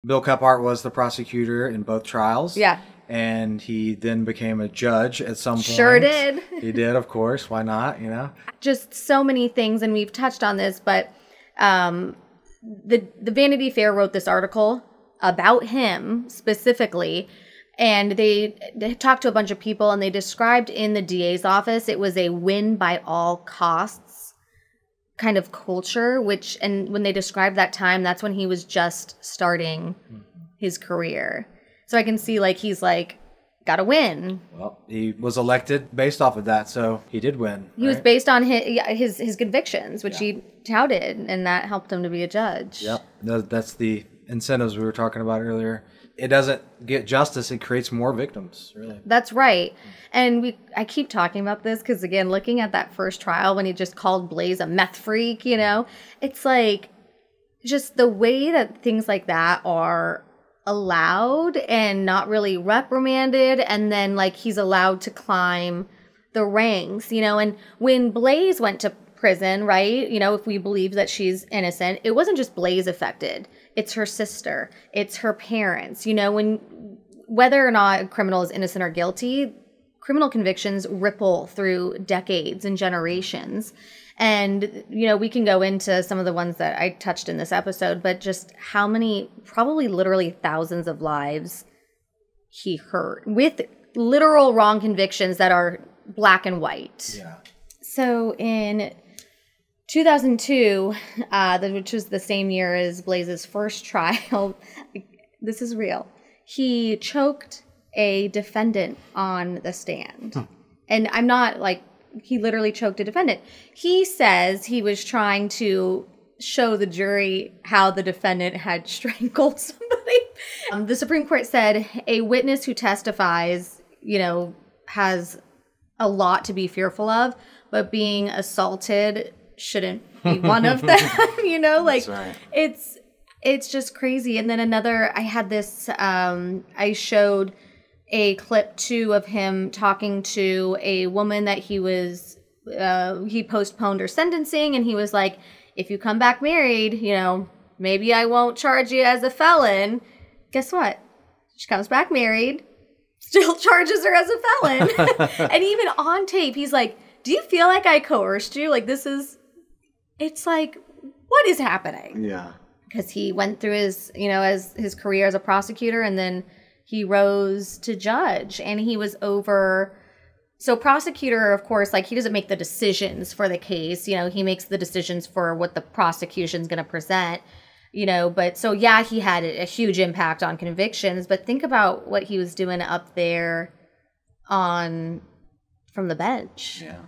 Bill Kephart was the prosecutor in both trials. Yeah. And he then became a judge at some point. Sure did. He did, of course. Why not, you know? Just so many things, and we've touched on this, but the Vanity Fair wrote this article about him specifically, and they talked to a bunch of people, and they described in the DA's office it was a win by all costs kind of culture, and when they described that time, that's when he was just starting his career. So I can see, like, he's like, gotta win. Well, he was elected based off of that, so he did win. He was based on his convictions, which he touted, and that helped him to be a judge. Yep, that's the incentives we were talking about earlier. It doesn't get justice, it creates more victims, really. That's right. And I keep talking about this because, again, looking at that first trial when he just called Blaze a meth freak, you know, it's like just the way that things like that are allowed and not really reprimanded, and then like he's allowed to climb the ranks, you know. And when Blaze went to prison, right, you know, if we believe that she's innocent, it wasn't just Blaze affected. It's her sister, it's her parents, you know. Whether or not a criminal is innocent or guilty, criminal convictions ripple through decades and generations. And, you know, we can go into some of the ones that I touched in this episode, but just how many, probably literally thousands of lives he hurt with literal wrong convictions that are black and white. Yeah. So in 2002, which was the same year as Blaze's first trial, this is real, he choked a defendant on the stand. And I'm not like, he literally choked a defendant. He says he was trying to show the jury how the defendant had strangled somebody. The Supreme Court said a witness who testifies, you know, has a lot to be fearful of, but being assaulted shouldn't be one of them, you know, like right. It's just crazy. And then I had this, I showed a clip too of him talking to a woman that he postponed her sentencing, and he was like, if you come back married, you know, maybe I won't charge you as a felon. Guess what? She comes back married, still charges her as a felon. And even on tape, he's like, do you feel like I coerced you? Like, it's like, what is happening? Yeah. Because he went through his, you know, as his career as a prosecutor, and then he rose to judge, and he was over. So prosecutor, of course, like, he doesn't make the decisions for the case. You know, he makes the decisions for what the prosecution's going to present, you know. But so, yeah, he had a huge impact on convictions. But think about what he was doing up there from the bench. Yeah.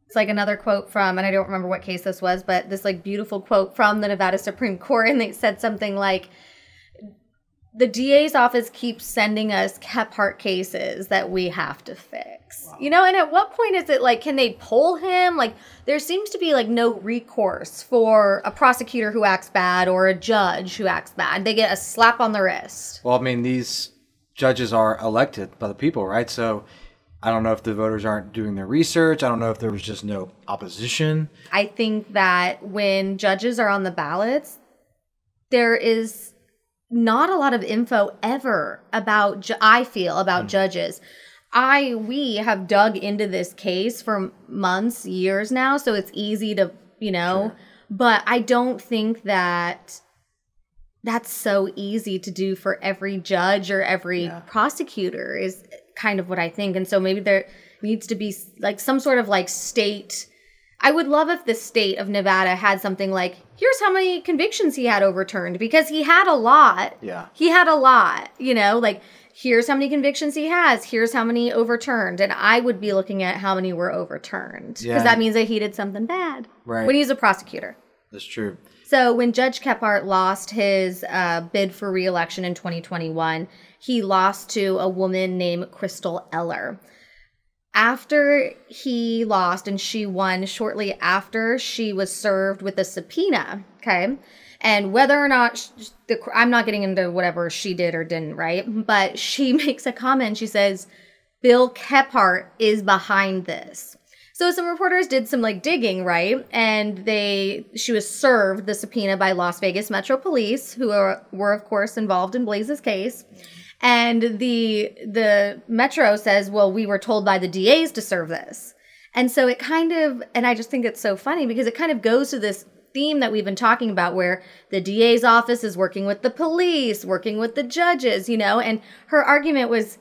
It's like another quote from, and I don't remember what case this was, but this like beautiful quote from the Nevada Supreme Court. And they said something like, the DA's office keeps sending us Kephart cases that we have to fix. Wow. You know, and at what point is it like, can they pull him? Like, there seems to be like no recourse for a prosecutor who acts bad or a judge who acts bad. They get a slap on the wrist. Well, I mean, these judges are elected by the people, right? So I don't know if the voters aren't doing their research. I don't know if there was just no opposition. I think that when judges are on the ballots, there is not a lot of info ever about, judges. We have dug into this case for months, years now, so it's easy to, you know, sure. But I don't think that that's so easy to do for every judge or every prosecutor is kind of what I think. And so maybe there needs to be like some sort of like state. I would love if the state of Nevada had something like, here's how many convictions he had overturned, because he had a lot. Yeah. He had a lot, you know, like, here's how many convictions he has. Here's how many overturned. And I would be looking at how many were overturned, because that means that he did something bad. Right. When he's a prosecutor. That's true. So when Judge Kephart lost his bid for re-election in 2021, he lost to a woman named Crystal Eller. After he lost and she won, shortly after, she was served with a subpoena, okay? And whether or not, I'm not getting into whatever she did or didn't, right? But she makes a comment. She says, Bill Kephart is behind this. So some reporters did some like digging, right? And she was served the subpoena by Las Vegas Metro Police, who were of course involved in Blaze's case. And the Metro says, well, we were told by the DAs to serve this. And so it kind of, and I just think it's so funny because it kind of goes to this theme that we've been talking about where the DA's office is working with the police, working with the judges, you know, and her argument was,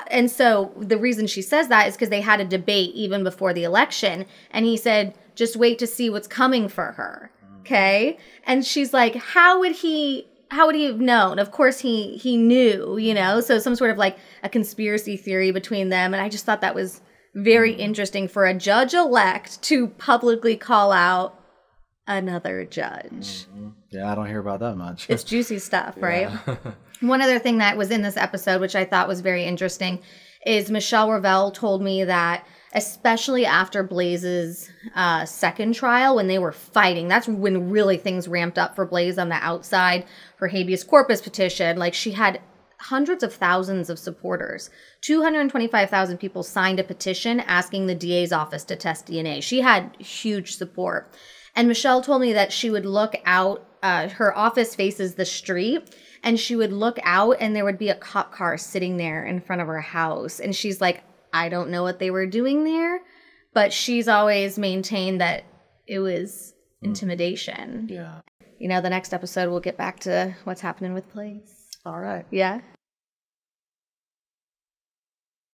and so the reason she says that is because they had a debate even before the election. And he said, just wait to see what's coming for her. Okay. And she's like, how would he have known? Of course he knew, you know, so some sort of like a conspiracy theory between them. And I just thought that was very interesting for a judge-elect to publicly call out another judge. Yeah, I don't hear about that much. It's juicy stuff, right? One other thing that was in this episode, which I thought was very interesting, is Michelle Revelle told me that especially after Blaze's second trial, when they were fighting, that's when really things ramped up for Blaze on the outside. Her habeas corpus petition, like she had hundreds of thousands of supporters. 225,000 people signed a petition asking the DA's office to test DNA. She had huge support. And Michelle told me that she would look out, her office faces the street, and she would look out and there would be a cop car sitting there in front of her house. And she's like, I don't know what they were doing there, but she's always maintained that it was intimidation. Yeah. You know, the next episode we'll get back to what's happening with Blaze. All right. Yeah.